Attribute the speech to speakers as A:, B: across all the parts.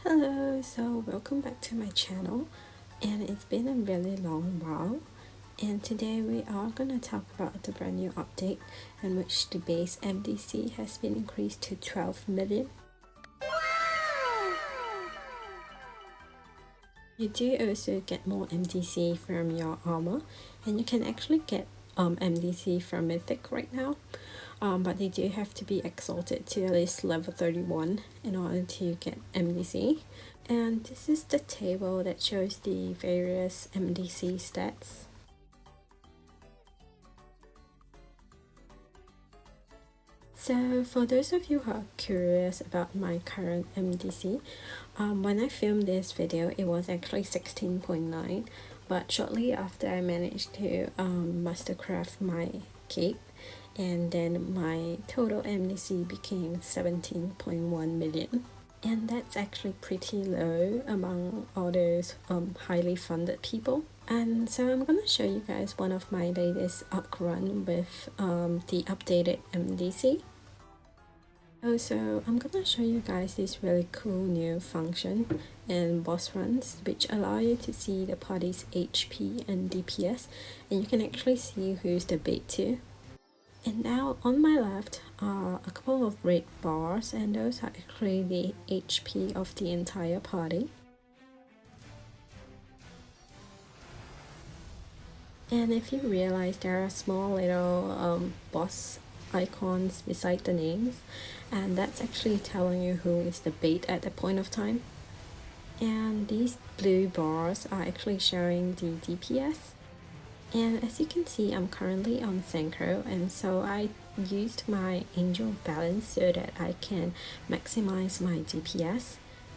A: Hello, so welcome back to my channel, and it's been a really long while, and today we are going to talk about the brand new update in which the base MDC has been increased to 12 million. You do also get more MDC from your armor, and you can actually get MDC from Mythic right now, but they do have to be exalted to at least level 31 in order to get MDC. And this is the table that shows the various MDC stats. So for those of you who are curious about my current MDC, when I filmed this video it was actually 16.9, but shortly after I managed to mastercraft my cape, and then my total MDC became 17.1 million. And that's actually pretty low among all those highly funded people. And so I'm going to show you guys one of my latest up run with the updated MDC. Also, I'm going to show you guys this really cool new function in boss runs which allow you to see the party's HP and DPS, and you can actually see who's the bait to. And now on my left are a couple of red bars, and those are actually the HP of the entire party. And if you realize there are small little boss icons beside the names, and that's actually telling you who is the bait at that point of time. And these blue bars are actually showing the DPS. And as you can see, I'm currently on Synchro, and so I used my Angel Balance so that I can maximize my DPS.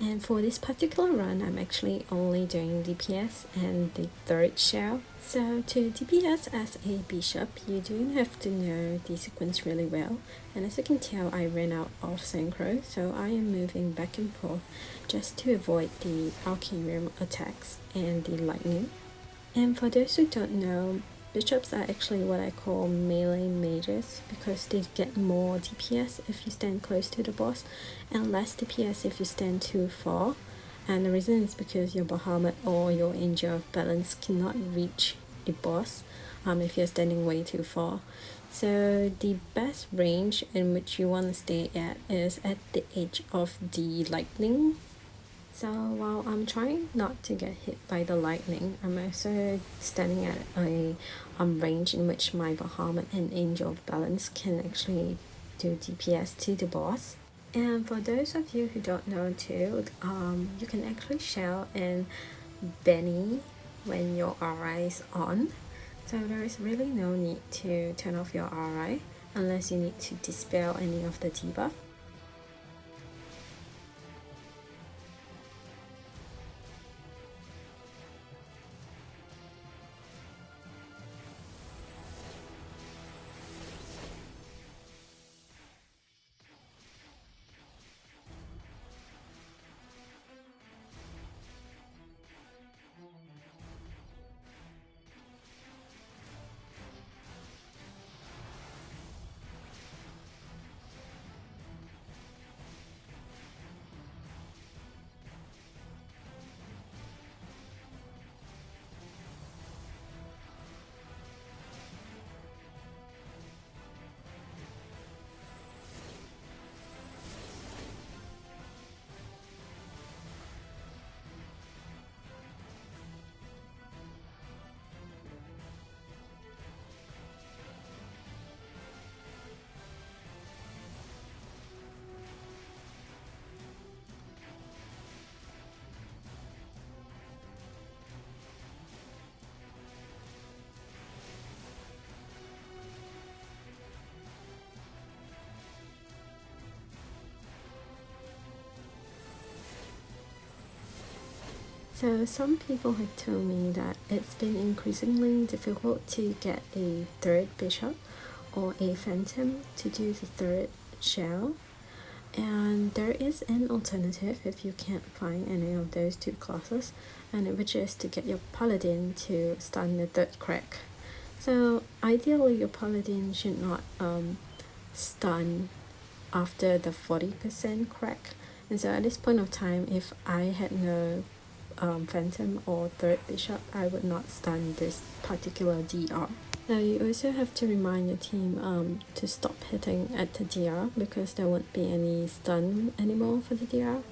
A: And for this particular run, I'm actually only doing DPS and the third shell. So to DPS as a bishop, you do have to know the sequence really well. And as you can tell, I ran out of Synchro, so I am moving back and forth just to avoid the Alchemium attacks and the lightning. And for those who don't know, bishops are actually what I call melee mages because they get more DPS if you stand close to the boss and less DPS if you stand too far. And the reason is because your Bahamut or your Angel of Balance cannot reach the boss if you're standing way too far. So the best range in which you want to stay at is at the edge of the lightning. So while I'm trying not to get hit by the lightning, I'm also standing at a range in which my Bahamut and Angel of Balance can actually do DPS to the boss. And for those of you who don't know too, you can actually shell in Benny when your RI is on. So there is really no need to turn off your RI unless you need to dispel any of the debuff. So some people have told me that it's been increasingly difficult to get a third bishop or a phantom to do the third shell, and there is an alternative if you can't find any of those two classes, and which is to get your paladin to stun the third crack. So ideally your paladin should not stun after the 40% crack, And so at this point of time, if I had no phantom or third bishop, I would not stun this particular DR. Now you also have to remind your team to stop hitting at the DR, because there won't be any stun anymore for the DR.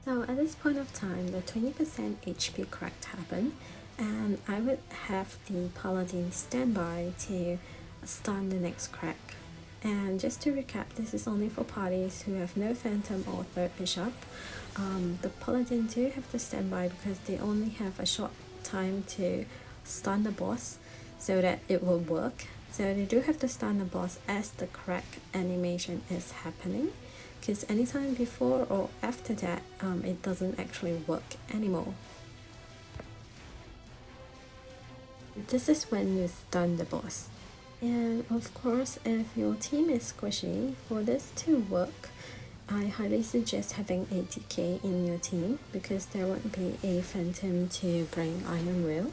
A: So at this point of time, the 20% HP crack happened, and I would have the paladin standby to stun the next crack. And just to recap, this is only for parties who have no phantom or third bishop. The paladin do have to standby because they only have a short time to stun the boss so that it will work. So they do have to stun the boss as the crack animation is happening, because anytime before or after that, it doesn't actually work anymore. This is when you stun the boss. And of course, if your team is squishy, for this to work, I highly suggest having a DK in your team, because there won't be a phantom to bring Iron Will.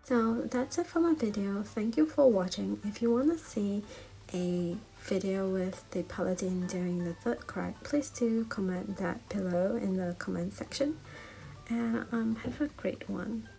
A: So that's it for my video. Thank you for watching. If you want to see a video with the paladin doing the third crack, please do comment that below in the comment section. And have a great one.